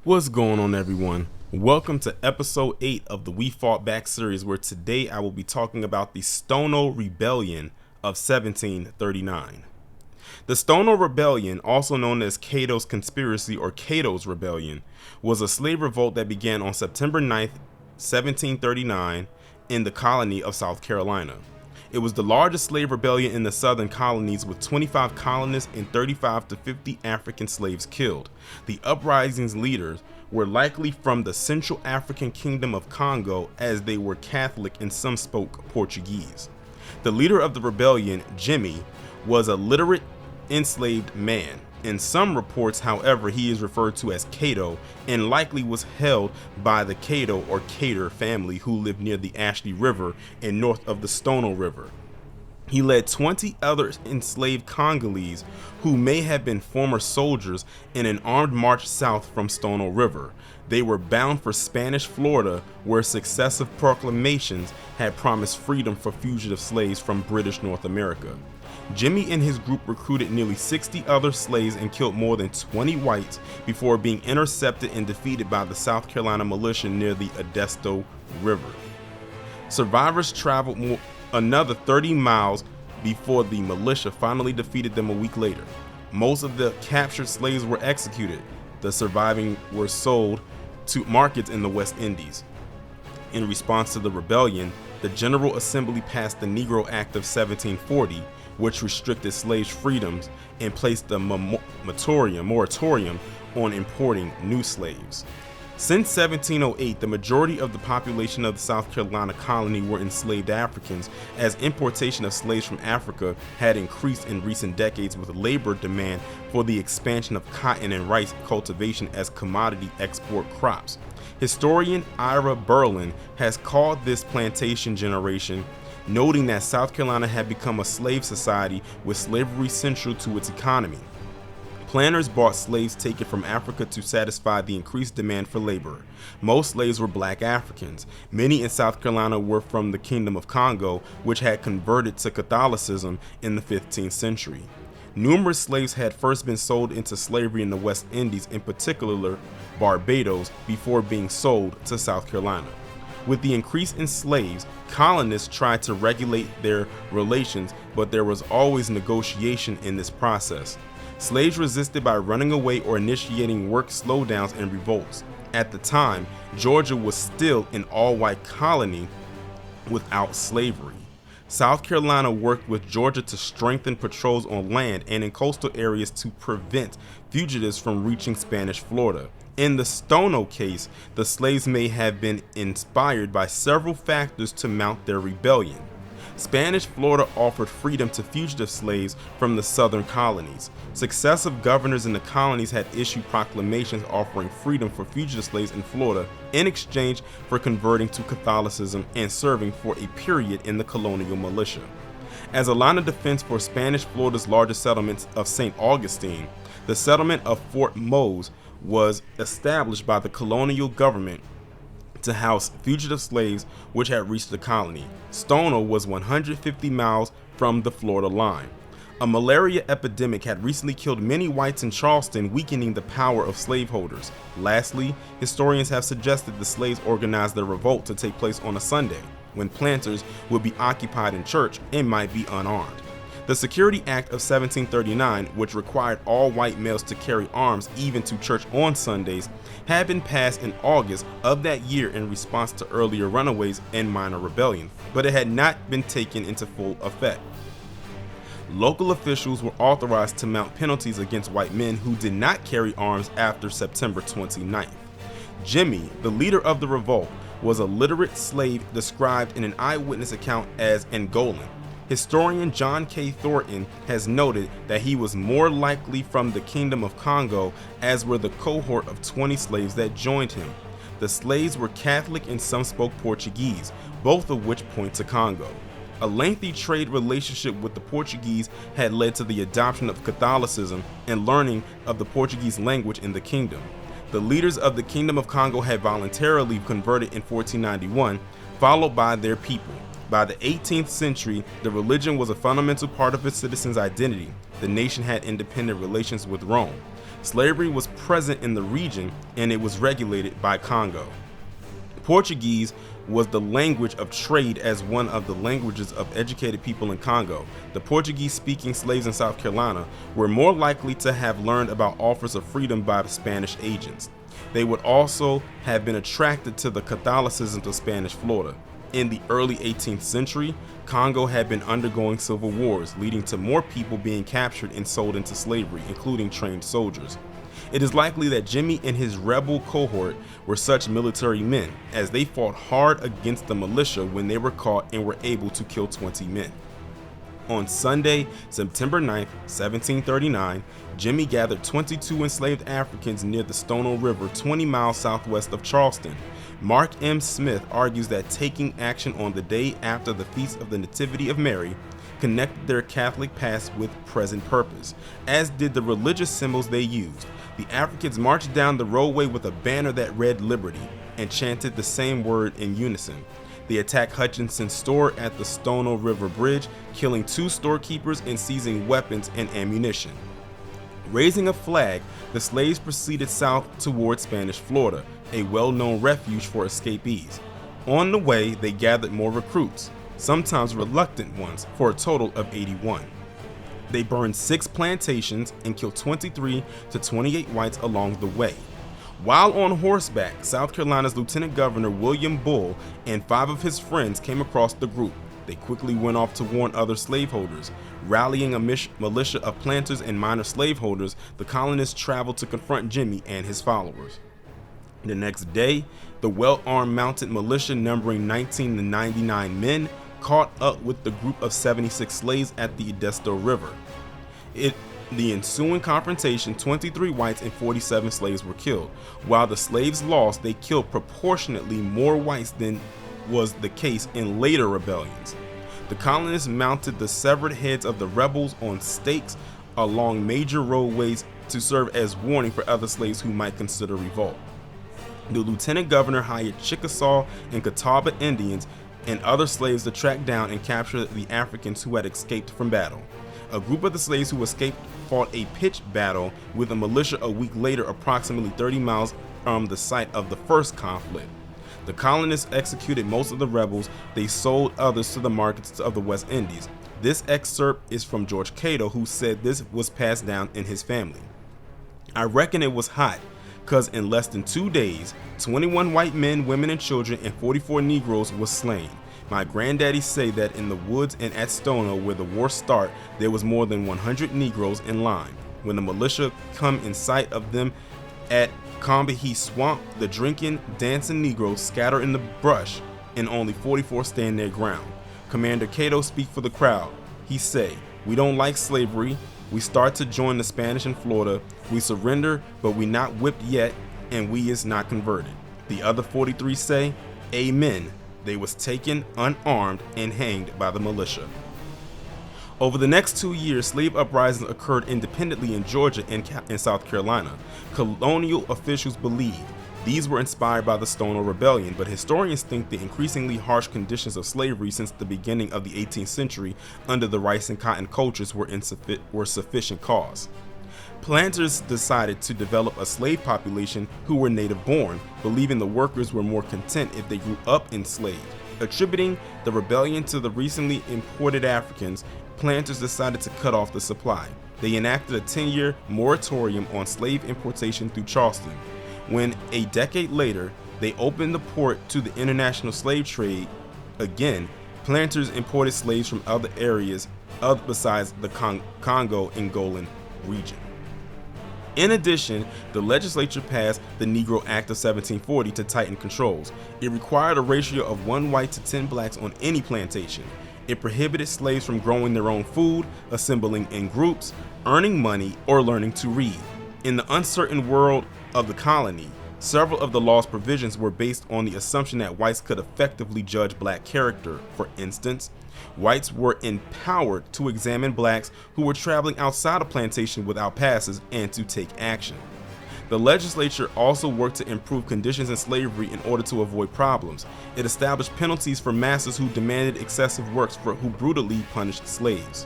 What's going on, everyone? Welcome to episode 8 of the We Fought Back series, where today I will be talking about the Stono Rebellion of 1739. The Stono Rebellion, also known as Cato's Conspiracy or Cato's Rebellion, was a slave revolt that began on September 9th, 1739 in the colony of South Carolina. It was the largest slave rebellion in the southern colonies, with 25 colonists and 35 to 50 African slaves killed. The uprising's leaders were likely from the Central African Kingdom of Congo, as they were Catholic and some spoke Portuguese. The leader of the rebellion, Jimmy, was a literate enslaved man. In some reports, however, he is referred to as Cato, and likely was held by the Cato or Cater family, who lived near the Ashley River and north of the Stono River. He led 20 other enslaved Congolese, who may have been former soldiers, in an armed march south from Stono River. They were bound for Spanish Florida, where successive proclamations had promised freedom for fugitive slaves from British North America. Jimmy and his group recruited nearly 60 other slaves and killed more than 20 whites before being intercepted and defeated by the South Carolina militia near the Edisto River. Survivors traveled another 30 miles before the militia finally defeated them a week later. Most of the captured slaves were executed. The surviving were sold to markets in the West Indies. In response to the rebellion, the General Assembly passed the Negro Act of 1740, which restricted slaves' freedoms and placed a moratorium on importing new slaves. Since 1708, the majority of the population of the South Carolina colony were enslaved Africans, as importation of slaves from Africa had increased in recent decades with labor demand for the expansion of cotton and rice cultivation as commodity export crops. Historian Ira Berlin has called this plantation generation, noting that South Carolina had become a slave society with slavery central to its economy. Planters bought slaves taken from Africa to satisfy the increased demand for labor. Most slaves were black Africans. Many in South Carolina were from the Kingdom of Congo, which had converted to Catholicism in the 15th century. Numerous slaves had first been sold into slavery in the West Indies, in particular Barbados, before being sold to South Carolina. With the increase in slaves, colonists tried to regulate their relations, but there was always negotiation in this process. Slaves resisted by running away or initiating work slowdowns and revolts. At the time, Georgia was still an all-white colony without slavery. South Carolina worked with Georgia to strengthen patrols on land and in coastal areas to prevent fugitives from reaching Spanish Florida. In the Stono case, the slaves may have been inspired by several factors to mount their rebellion. Spanish Florida offered freedom to fugitive slaves from the southern colonies. Successive governors in the colonies had issued proclamations offering freedom for fugitive slaves in Florida in exchange for converting to Catholicism and serving for a period in the colonial militia. As a line of defense for Spanish Florida's largest settlements of St. Augustine, the settlement of Fort Mose was established by the colonial government to house fugitive slaves which had reached the colony. Stono was 150 miles from the Florida line. A malaria epidemic had recently killed many whites in Charleston, weakening the power of slaveholders. Lastly, historians have suggested the slaves organized their revolt to take place on a Sunday, when planters would be occupied in church and might be unarmed. The Security Act of 1739, which required all white males to carry arms even to church on Sundays, had been passed in August of that year in response to earlier runaways and minor rebellions, but it had not been taken into full effect. Local officials were authorized to mount penalties against white men who did not carry arms after September 29th. Jimmy, the leader of the revolt, was a literate slave described in an eyewitness account as Angolan. Historian John K. Thornton has noted that he was more likely from the Kingdom of Congo, as were the cohort of 20 slaves that joined him. The slaves were Catholic and some spoke Portuguese, both of which point to Congo. A lengthy trade relationship with the Portuguese had led to the adoption of Catholicism and learning of the Portuguese language in the kingdom. The leaders of the Kingdom of Congo had voluntarily converted in 1491, followed by their people. By the 18th century, the religion was a fundamental part of its citizens' identity. The nation had independent relations with Rome. Slavery was present in the region and it was regulated by Congo. Portuguese was the language of trade as one of the languages of educated people in Congo. The Portuguese-speaking slaves in South Carolina were more likely to have learned about offers of freedom by Spanish agents. They would also have been attracted to the Catholicism of Spanish Florida. In the early 18th century, Congo had been undergoing civil wars, leading to more people being captured and sold into slavery, including trained soldiers. It is likely that Jimmy and his rebel cohort were such military men, as they fought hard against the militia when they were caught and were able to kill 20 men. On Sunday, September 9, 1739, Jimmy gathered 22 enslaved Africans near the Stono River 20 miles southwest of Charleston. Mark M. Smith argues that taking action on the day after the Feast of the Nativity of Mary connected their Catholic past with present purpose, as did the religious symbols they used. The Africans marched down the roadway with a banner that read Liberty and chanted the same word in unison. They attacked Hutchinson's store at the Stono River Bridge, killing 2 storekeepers and seizing weapons and ammunition. Raising a flag, the slaves proceeded south toward Spanish Florida, a well-known refuge for escapees. On the way, they gathered more recruits, sometimes reluctant ones, for a total of 81. They burned 6 plantations and killed 23 to 28 whites along the way. While on horseback, South Carolina's Lieutenant Governor William Bull and 5 of his friends came across the group. They quickly went off to warn other slaveholders. Rallying a militia of planters and minor slaveholders, the colonists traveled to confront Jimmy and his followers. The next day, the well-armed mounted militia numbering 19 to 99 men caught up with the group of 76 slaves at the Edisto River. The ensuing confrontation, 23 whites and 47 slaves were killed. While the slaves lost, they killed proportionately more whites than was the case in later rebellions. The colonists mounted the severed heads of the rebels on stakes along major roadways to serve as warning for other slaves who might consider revolt. The lieutenant governor hired Chickasaw and Catawba Indians and other slaves to track down and capture the Africans who had escaped from battle. A group of the slaves who escaped fought a pitched battle with the militia a week later, approximately 30 miles from the site of the first conflict. The colonists executed most of the rebels. They sold others to the markets of the West Indies. This excerpt is from George Cato, who said this was passed down in his family. I reckon it was hot, cause in less than 2 days, 21 white men, women, and children, and 44 Negroes was slain. My granddaddy say that in the woods and at Stono, where the war start, there was more than 100 Negroes in line. When the militia come in sight of them at Combahee Swamp, the drinking, dancing Negroes scatter in the brush, and only 44 stand their ground. Commander Cato speak for the crowd. He say, "We don't like slavery. We start to join the Spanish in Florida. We surrender, but we not whipped yet, and we is not converted." The other 43 say, "Amen." They was taken unarmed and hanged by the militia. Over the next 2 years, slave uprisings occurred independently in Georgia and South Carolina. Colonial officials believed these were inspired by the Stono Rebellion, but historians think the increasingly harsh conditions of slavery since the beginning of the 18th century under the rice and cotton cultures were sufficient cause. Planters decided to develop a slave population who were native born, believing the workers were more content if they grew up enslaved. Attributing the rebellion to the recently imported Africans, planters decided to cut off the supply. They enacted a 10-year moratorium on slave importation through Charleston. When a decade later, they opened the port to the international slave trade again, planters imported slaves from other areas besides the Congo and Golan region. In addition, the legislature passed the Negro Act of 1740 to tighten controls. It required a ratio of 1 white to 10 blacks on any plantation. It prohibited slaves from growing their own food, assembling in groups, earning money, or learning to read. In the uncertain world of the colony, several of the law's provisions were based on the assumption that whites could effectively judge black character. For instance, whites were empowered to examine blacks who were traveling outside a plantation without passes and to take action. The legislature also worked to improve conditions in slavery in order to avoid problems. It established penalties for masters who demanded excessive works who brutally punished slaves.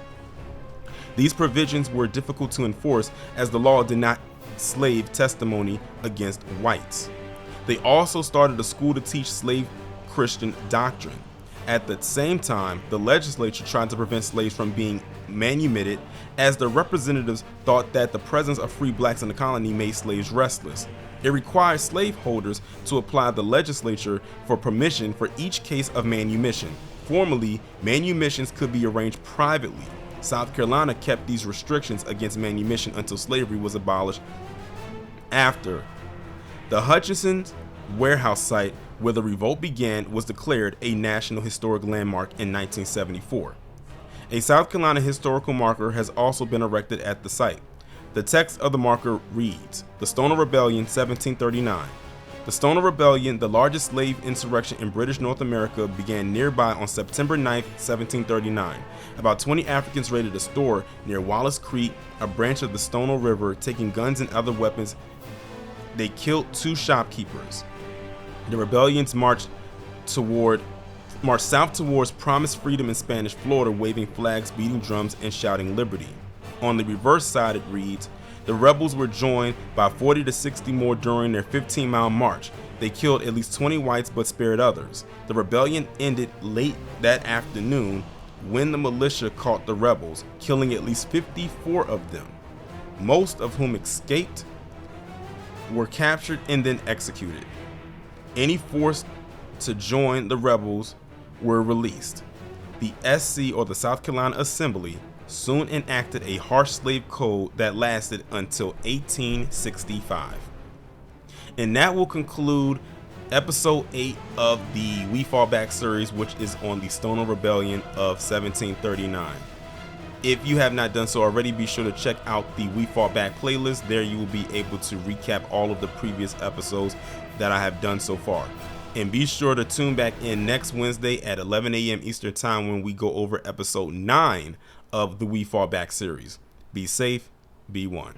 These provisions were difficult to enforce as the law did not slave testimony against whites. They also started a school to teach slave Christian doctrine. At the same time, the legislature tried to prevent slaves from being manumitted, as the representatives thought that the presence of free blacks in the colony made slaves restless. It required slaveholders to apply to the legislature for permission for each case of manumission. Formerly, manumissions could be arranged privately. South Carolina kept these restrictions against manumission until slavery was abolished. After the Hutchinson's warehouse site where the revolt began was declared a National Historic Landmark in 1974. A South Carolina historical marker has also been erected at the site. The text of the marker reads, "The Stono Rebellion, 1739. The Stono Rebellion, the largest slave insurrection in British North America, began nearby on September 9, 1739. About 20 Africans raided a store near Wallace Creek, a branch of the Stono River, taking guns and other weapons. They killed 2 shopkeepers. The rebellions marched south towards promised freedom in Spanish Florida, waving flags, beating drums, and shouting liberty." On the reverse side it reads, "The rebels were joined by 40 to 60 more during their 15-mile march. They killed at least 20 whites but spared others. The rebellion ended late that afternoon when the militia caught the rebels, killing at least 54 of them, most of whom escaped, were captured and then executed. Any forced to join the rebels were released. The SC, or the South Carolina Assembly, soon enacted a harsh slave code that lasted until 1865. And that will conclude episode 8 of the We Fall Back series, which is on the Stono Rebellion of 1739. If you have not done so already, be sure to check out the We Fall Back playlist. There you will be able to recap all of the previous episodes that I have done so far. And be sure to tune back in next Wednesday at 11 a.m. Eastern Time when we go over episode 9 of the We Fall Back series. Be safe, be one.